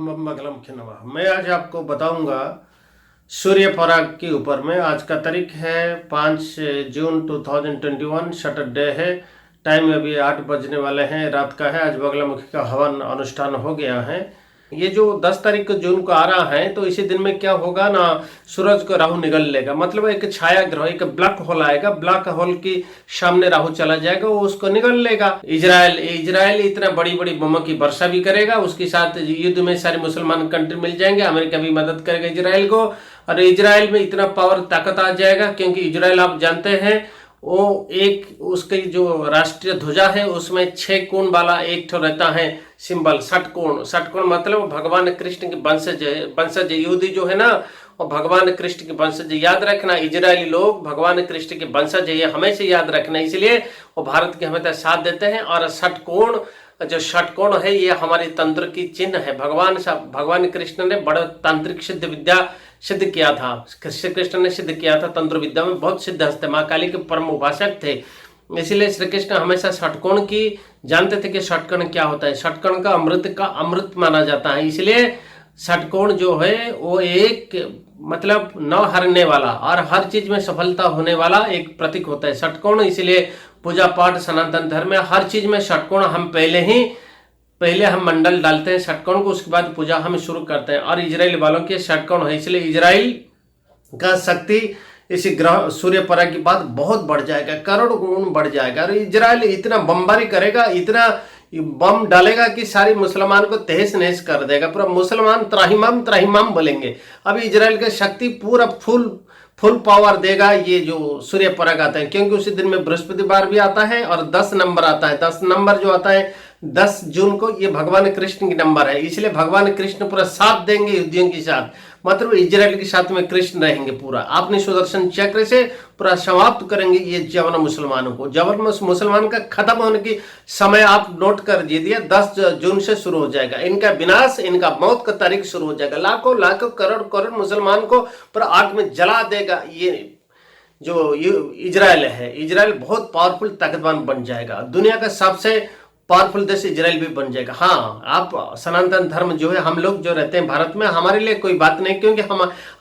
बम बगलमुखी नमः। मैं आज आपको बताऊंगा सूर्य पराग के ऊपर में। आज का तारीख है 5 जून 2021, सैटरडे है। टाइम अभी 8 बजने वाले हैं, रात का है। आज बगलामुखी का हवन अनुष्ठान हो गया है। ये जो 10 तारीख जून को आ रहा है, तो इसी दिन में क्या होगा ना, सूरज को राहु निगल लेगा। मतलब एक छाया ग्रह, एक ब्लैक होल आएगा। ब्लैक होल के सामने राहु चला जाएगा, वो उसको निगल लेगा। इजराइल इतना बड़ी बड़ी बमों की वर्षा भी करेगा। उसके साथ युद्ध में सारे मुसलमान कंट्री मिल जाएंगे। अमेरिका भी मदद करेगा इजराइल को, और इजराइल में इतना पावर ताकत आ जाएगा, क्योंकि इजराइल आप जानते हैं वो एक उसकी जो राष्ट्रीय ध्वजा है उसमें 6 कोण वाला एक ठो रहता है सिंबल, षटकोण मतलब भगवान कृष्ण के वंशज यहूदी जो है ना, और भगवान कृष्ण के वंशज। याद रखना, इजरायली लोग भगवान कृष्ण के वंशज है, ये हमेशा याद रखना। इसलिए वो भारत के हमेशा साथ देते हैं। और षटकोण है, ये हमारी तंत्र की चिन्ह है। भगवान कृष्ण ने बड़ा तांत्रिक सिद्ध विद्या सिद्ध किया था। श्री कृष्ण ने सिद्ध किया था, तंत्र विद्या में बहुत सिद्ध हस्ते, माँ काली के परम उपासक थे। इसीलिए श्री कृष्ण हमेशा षटकोण की जानते थे कि षटकोण क्या होता है। षटकोण का अमृत माना जाता है। इसलिए षटकोण जो है वो एक मतलब न हारने वाला और हर चीज में सफलता होने वाला एक प्रतीक होता है षटकोण। इसलिए पूजा पाठ सनातन धर्म में हर चीज में षटकोण हम पहले हम मंडल डालते हैं षटकोण को, उसके बाद पूजा हम शुरू करते हैं। और इजराइल वालों के षटकोण है, इसलिए इजराइल का शक्ति इसी ग्रह सूर्य पराग के बाद बहुत बढ़ जाएगा, करोड़ गुण बढ़ जाएगा। और इजराइल इतना बमबारी करेगा, इतना बम डालेगा कि सारी मुसलमान को तहस नहस कर देगा। पूरा मुसलमान त्राहिमाम त्राहिमाम बोलेंगे। अभी इजराइल की शक्ति पूरा फुल पावर देगा ये जो सूर्य पराग आता है, क्योंकि उसी दिन में बृहस्पतिवार भी आता है और 10 नंबर आता है। 10 नंबर जो आता है 10 जून को, ये भगवान कृष्ण की नंबर है। इसलिए भगवान कृष्ण पूरा साथ देंगे युद्धियों के साथ, मतलब इजराइल के साथ में कृष्ण रहेंगे। पूरा अपने सुदर्शन चक्र से पूरा समाप्त करेंगे ये जबरन मुसलमानों को। जबरन मुसलमान का खत्म होने की समय आप नोट कर दीजिए, 10 जून से शुरू हो जाएगा इनका विनाश, इनका मौत का तारीख शुरू हो जाएगा। लाखों करोड़ मुसलमान को पूरा आग में जला देगा। ये जो इजराइल है, इजराइल बहुत पावरफुल ताकतवान बन जाएगा। दुनिया का सबसे पावरफुल देश इजराइल भी बन जाएगा। हाँ, आप सनातन धर्म जो है, हम लोग जो रहते हैं भारत में, हमारे लिए कोई बात नहीं, क्योंकि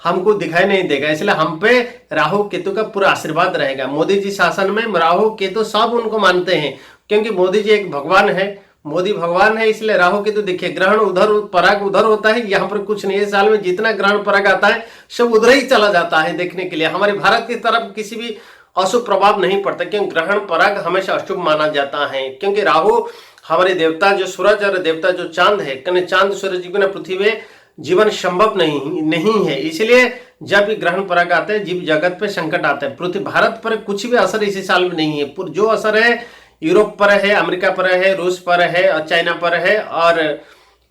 हमको दिखाई नहीं देगा। इसलिए हम पे राहु केतु का पूरा आशीर्वाद रहेगा। मोदी जी शासन में राहु केतु सब उनको मानते हैं, क्योंकि मोदी जी एक भगवान है, मोदी भगवान है। इसलिए राहु केतु देखिए, ग्रहण उधर पराग उधर होता है, यहाँ पर कुछ नहीं है। साल में जितना ग्रहण पराग आता है सब उधर ही चला जाता है देखने के लिए। हमारे भारत की तरफ किसी भी अशुभ प्रभाव नहीं पड़ता, क्योंकि ग्रहण पराग हमेशा अशुभ माना जाता है। क्योंकि राहु हमारे देवता जो सूरज और देवता जो चांद है, क्योंकि चांद सूरज के बिना पृथ्वी में जीवन संभव नहीं है। इसलिए जब भी ग्रहण पराग आते हैं, जीव जगत पे संकट आता है। पृथ्वी भारत पर कुछ भी असर इसी साल में नहीं है। जो असर है यूरोप पर है, अमेरिका पर है, रूस पर है, और चाइना पर है, और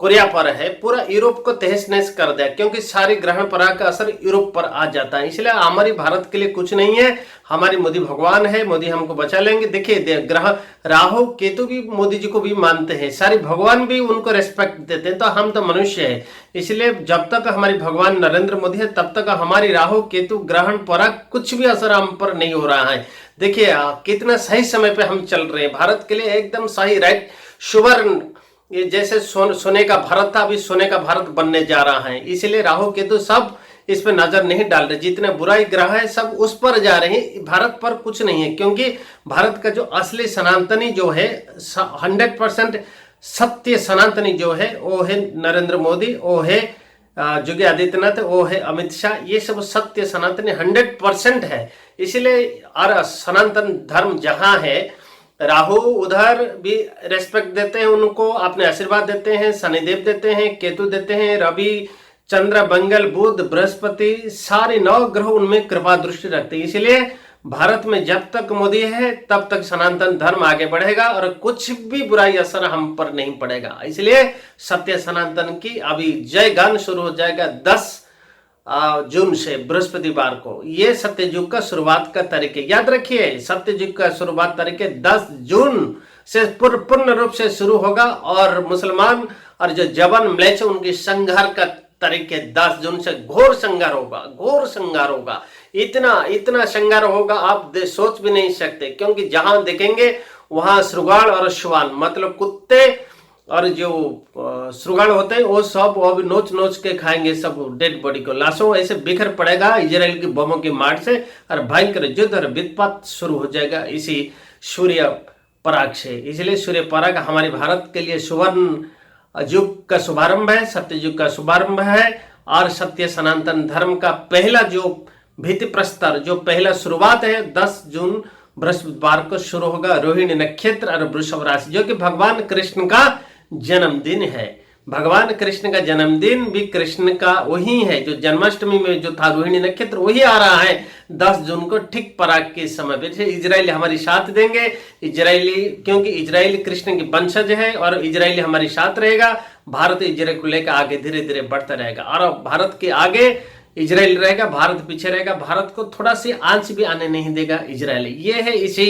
कोरिया पर है। पूरा यूरोप को तहस नहस कर दिया, क्योंकि सारे ग्रहण पराग का असर यूरोप पर आ जाता है। इसलिए हमारी भारत के लिए कुछ नहीं है। हमारी मोदी भगवान है, मोदी हमको बचा लेंगे। देखिए, ग्रह राहु केतु भी मोदी जी को भी मानते हैं, सारे भगवान भी उनको रेस्पेक्ट देते हैं। तो हम तो मनुष्य है, इसलिए जब तक हमारी भगवान नरेंद्र मोदी है तब तक हमारी राहु केतु ग्रहण पराग कुछ भी असर हम पर नहीं हो रहा है। देखिए कितना सही समय पे हम चल रहे हैं, भारत के लिए एकदम सही, राइट, सुवर्ण। ये जैसे सोने का भारत था, अभी सोने का भारत बनने जा रहा है। इसलिए राहु केतु सब इस पर नजर नहीं डाल रहे। जितने बुराई ग्रह है सब उस पर जा रहे हैं, भारत पर कुछ नहीं है। क्योंकि भारत का जो असली सनातनी जो है, 100% सत्य सनातनी जो है, वो है नरेंद्र मोदी, वो है योगी आदित्यनाथ, वो है अमित शाह। ये सब सत्य सनातनी 100% है। इसलिए और सनातन धर्म जहां है, राहु उधर भी रेस्पेक्ट देते हैं, उनको अपने आशीर्वाद देते हैं, शनिदेव देते हैं, केतु देते हैं, रवि, चंद्र, मंगल, बुध, बृहस्पति, सारे 9 ग्रह उनमें कृपा दृष्टि रखते हैं। इसलिए भारत में जब तक मोदी है तब तक सनातन धर्म आगे बढ़ेगा और कुछ भी बुराई असर हम पर नहीं पड़ेगा। इसलिए सत्य सनातन की अभी जय गान शुरू हो जाएगा 10 जून से, बृहस्पतिवार को। ये सत्ययुग का शुरुआत का तारीख है, याद रखिए। सत्ययुग का शुरुआत तारीख 10 जून से पूर्ण रूप से शुरू होगा, और मुसलमान और जो जबन म्लेच्छ उनकी संहार का तारीख 10 जून से घोर संहार होगा। इतना संहार होगा आप सोच भी नहीं सकते। क्योंकि जहां देखेंगे वहां श्रृगाल और श्वान, मतलब कुत्ते और जो श्रृगाल होते हैं वो सब वो भी नोच नोच के खाएंगे सब डेड बॉडी को, लाशों ऐसे बिखर पड़ेगा इजराइल की बमों की मार से, और भयंकर युद्ध और वित्पात शुरू हो जाएगा इसी सूर्य पराग से। इसलिए सूर्य पराग हमारे भारत के लिए सुवर्ण युग का शुभारंभ है, सत्य युग का शुभारंभ है, और सत्य सनातन धर्म का पहला जो भित्ति प्रस्तर, जो पहला शुरुआत है 10 जून बृहस्पतिवार को शुरू होगा रोहिणी नक्षत्र और वृषभ राशि, जो कि भगवान कृष्ण का जन्मदिन है। भगवान कृष्ण का जन्मदिन भी कृष्ण का वही है, जो जन्माष्टमी में जो था रोहिणी नक्षत्र वही आ रहा है 10 जून को, ठीक पराग के समय पे। इजराइल हमारी साथ देंगे, इजरायली, क्योंकि इजराइल कृष्ण की वंशज है और इजराइल हमारी साथ रहेगा। भारत इजराइल को लेकर आगे धीरे धीरे बढ़ता रहेगा, और भारत के आगे इजराइल रहेगा, भारत पीछे रहेगा। भारत को थोड़ा सी आंच भी आने नहीं देगा इजराइल। ये है इसी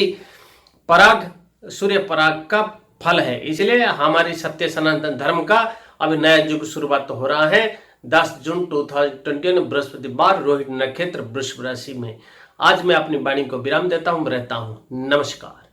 पराग, सूर्य पराग का फल है। इसलिए हमारी सत्य सनातन धर्म का अभी नया युग शुरुआत हो रहा है 10 जून 2021 बृहस्पतिवार रोहिणी नक्षत्र वृषभ राशि में। आज मैं अपनी वाणी को विराम देता हूं, रहता हूं। नमस्कार।